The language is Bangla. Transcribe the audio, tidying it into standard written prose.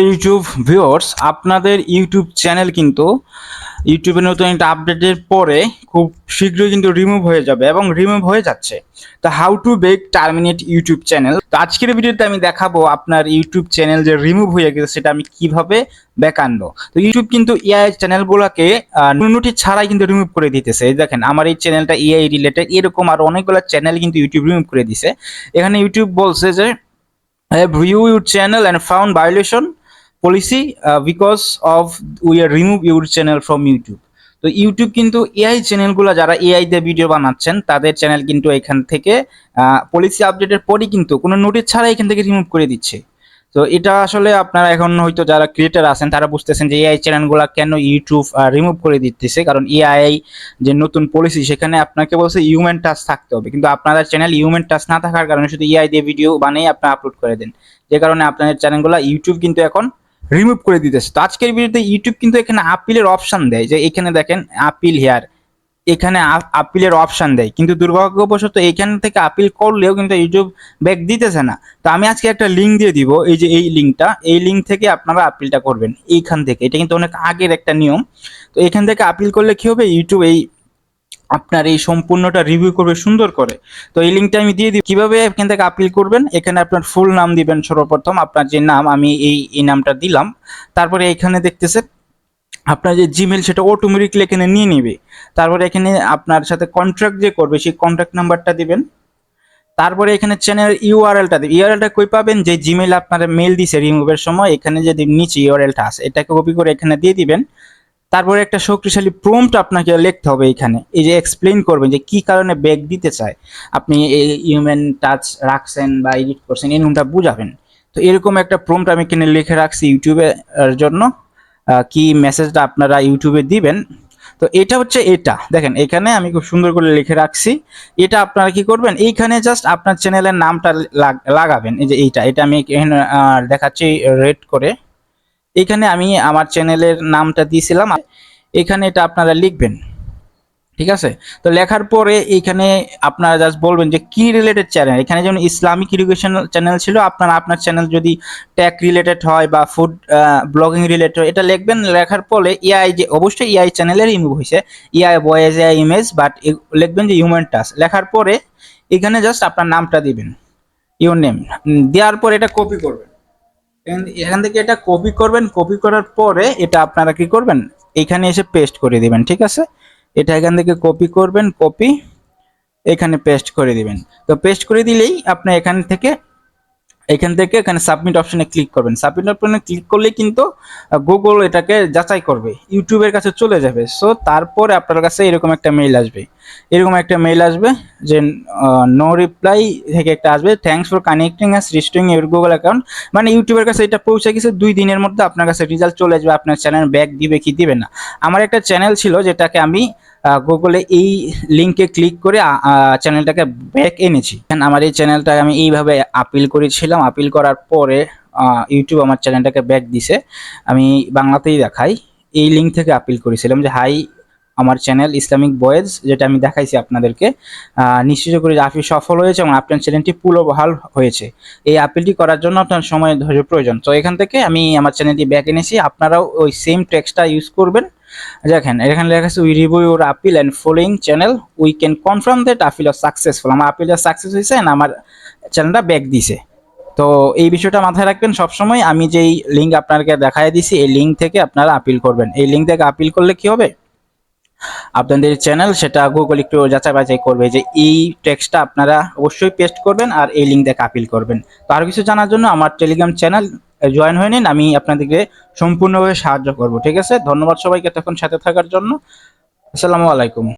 ইউটিউব ভিউয়ার্স, আপনাদের ইউটিউব চ্যানেল কিন্তু ইউটিউবের নতুন একটা আপডেটের পরে খুব শীঘ্রই কিন্তু রিমুভ হয়ে যাবে এবং রিমুভ হয়ে যাচ্ছে। তো how to back terminate YouTube channel, তো আজকের ভিডিওতে আমি দেখাবো আপনার ইউটিউব চ্যানেল যে রিমুভ হয়ে গেছে সেটা আমি কিভাবে ব্যাক আনবো। তো ইউটিউব কিন্তু এআই চ্যানেলগুলোকে নোটিশ ছাড়াই কিন্তু রিমুভ করে দিতেছে। এই দেখেন আমার এই চ্যানেলটা এআই রিলেটেড, এরকম আর অনেকগুলো চ্যানেল কিন্তু ইউটিউব রিমুভ করে দিছে। এখানে ইউটিউব বলছে যে have viewed your channel and found violation policy because of we are remove your channel from YouTube। তো ইউটিউব কিন্তু এআই চ্যানেলগুলো যারা এআই দিয়ে ভিডিও বানাচ্ছেন তাদের চ্যানেল কিন্তু এখান থেকে পলিসি আপডেটের পরই কিন্তু কোনো নোটিশ ছাড়া এখান থেকে রিমুভ করে দিচ্ছে। তো এটা আসলে আপনারা এখন হয়তো যারা ক্রিয়েটার আছেন তারা বুঝতেছেন যে এআই চ্যানেলগুলো কেন ইউটিউব রিমুভ করে দিতেছে, কারণ এআই যে নতুন পলিসি সেখানে আপনাকে বলছে হিউম্যান টাচ থাকতে হবে, কিন্তু আপনাদের চ্যানেল হিউম্যান টাচ না থাকার কারণে শুধু এআই দিয়ে ভিডিও বানিয়ে আপনি আপলোড করে দেন, যে কারণে আপনাদের চ্যানেলগুলো ইউটিউব কিন্তু এখন রিমুভ করে দিতেছে। তো আজকের ভিডিওতে ইউটিউব কিন্তু এখানে আপিলের অপশন দেয়, যে এখানে দেখেন আপিল হেয়ার, এখানে আপিলের অপশন দেয়, কিন্তু দুর্ভাগ্যবশত এখান থেকে আপিল করলেও কিন্তু ইউটিউব ব্যাক দিতেছে না। তো আমি আজকে একটা লিঙ্ক দিয়ে দিব, এই যে এই লিঙ্কটা, এই লিঙ্ক থেকে আপনারা আপিলটা করবেন এইখান থেকে। এটা কিন্তু অনেক আগের একটা নিয়ম। তো এখান থেকে আপিল করলে কি হবে, ইউটিউব এই আপনার এই সম্পূর্ণটা রিভিউ করবে সুন্দর করে। তো এই লিঙ্কটা আমি দিয়ে দিই কিভাবে এখান থেকে আপিল করবেন। এখানে আপনার ফুল নাম দিবেন, সর্বপ্রথম আপনার যে নাম, আমি এই নামটা দিলাম। তারপরে এখানে দেখতেছেন আপনার যে জিমেল সেটা অটোমেটিকলি এখানে নিয়ে নেবে। তারপরে এখানে আপনার সাথে কন্ট্রাক্ট যে করবে সেই কন্ট্রাক্ট নাম্বারটা দিবেন। তারপরে এখানে চ্যানেল ইউআরএলটা দিবেন। ইউআরএলটা কই পাবেন, যে জিমেল আপনারা মেল দিছে রিমুভের সময়, এখানে যে নিচে ইউআরএলটা আছে এটাকে কপি করে এখানে দিয়ে দিবেন। তারপরে একটা শক্তিশালী প্রম্পট আপনাকে লিখতে হবে এখানে, এই যে এক্সপ্লেইন করবেন যে কি কারণে ব্যাক দিতে চায়, আপনি এই হিউম্যান টাচ রাখছেন বা এডিট করছেন এরকমটা বুঝাবেন। তো এরকম একটা প্রম্পট আমি এখানে লিখে রাখছি ইউটিউবের জন্য, কি মেসেজটা আপনারা ইউটিউবে দিবেন। তো এটা হচ্ছে, এটা দেখেন এখানে আমি খুব সুন্দর করে লিখে রাখছি। এটা আপনারা কি করবেন, এইখানে জাস্ট আপনার চ্যানেলের নামটা লাগাবেন। এই যে এটা আমি এখানে দেখাচ্ছি রেড করে। এখানে আমি আমার চ্যানেলের নামটা দিয়েছিলাম, এখানে এটা আপনারা লিখবেন, ঠিক আছে। তো লেখার পরে এইখানে আপনারা জাস্ট বলবেন যে কি রিলেটেড চ্যানেল। এখানে যেমন ইসলামিক এডুকেশন চ্যানেল ছিল, আপনার চ্যানেল যদি টেক রিলেটেড হয় বা ফুড ব্লগিং রিলেটেড হয় এটা লিখবেন। লেখার পরে এআই, যে অবশ্যই এআই চ্যানেলের রিমুভ হয়েছে, AI voice AI image, but লিখবেন যে হিউম্যান টাচ। লেখার পরে এখানে জাস্ট আপনার নামটা দিবেন, ইউর নেম দেওয়ার পর এটা কপি করবেন। এখান থেকে এটা কপি করবেন, কপি করার পরে এটা আপনারা কি করবেন, এখানে এসে পেস্ট করে দিবেন, ঠিক আছে। এটা এখান থেকে কপি করবেন, কপি এখানে পেস্ট করে দিবেন। তো পেস্ট করে দিলেই আপনি এখানে সাবমিট অপশনে ক্লিক করবেন। সাবমিট অপশনে ক্লিক করলে কিন্তু গুগল এটাকে যাচাই করবে, ইউটিউবের কাছে চলে যাবে। সো তারপরে আপনার কাছে এরকম একটা মেইল আসবে, যে নো রিপ্লাই থেকে একটা আসবে, thanks for connecting us restoring your Google account. মানে ইউটিউবের কাছে এটা পৌঁছে গেছে, 2 দিনের মধ্যে আপনার কাছে রেজাল্ট চলে আসবে, আপনার চ্যানেল ব্যাক দিবে কি দিবে না। আমার একটা চ্যানেল ছিল যেটাকে আমি গুগলে এই লিঙ্কে ক্লিক করে চ্যানেলটাকে ব্যাক এনেছি। আমার এই চ্যানেলটা আমি এইভাবে আপিল করেছিলাম, আপিল করার পরে ইউটিউব আমার চ্যানেলটাকে ব্যাক দিছে। আমি বাংলাতেই দেখাই, এই লিঙ্ক থেকে আপিল করেছিলাম যে হাই আমার চ্যানেল ইসলামিক বয়েজ, যেটা আমি দেখাইছি আপনাদেরকে, নিশ্চিত করে যে আপিল সফল হয়েছে এবং আপনার চ্যানেলটি পুনর্বহাল হয়েছে। এই আপিলটি করার জন্য আপনার সময় ধৈর্য প্রয়োজন। তো এখান থেকে আমি আমার চ্যানেলটি ব্যাক এনেছি, আপনারাও ওই সেম টেক্সটটা ইউজ করবেন। দেখেন এখানে লেখা আছে we review your appeal and following channel we can confirm that appeal are successful. আমার আপিলটা সাকসেস হয়েছে এন্ড আমার চ্যানেলটা ব্যাক দিছে। তো এই বিষয়টা মাথায় রাখবেন সবসময়। আমি যেই লিঙ্ক আপনাকে দেখাই দিছি এই লিঙ্ক থেকে আপনারা আপিল করবেন। এই লিঙ্ক থেকে আপিল করলে কি হবে, আপনাদের চ্যানেল সেটা গুগল একটু যাচাই বাছাই করবে যে এই টেক্সটটা আপনারা অবশ্যই পেস্ট করবেন আর এই লিঙ্ক থেকে আপিল করবেন। তো আরো কিছু জানার জন্য আমার টেলিগ্রাম চ্যানেল জয়েন হয়ে নিন, আমি আপনাদেরকে সম্পূর্ণভাবে সাহায্য করব, ঠিক আছে। ধন্যবাদ সবাইকে এতক্ষণ সাথে থাকার জন্য। আসসালামু আলাইকুম।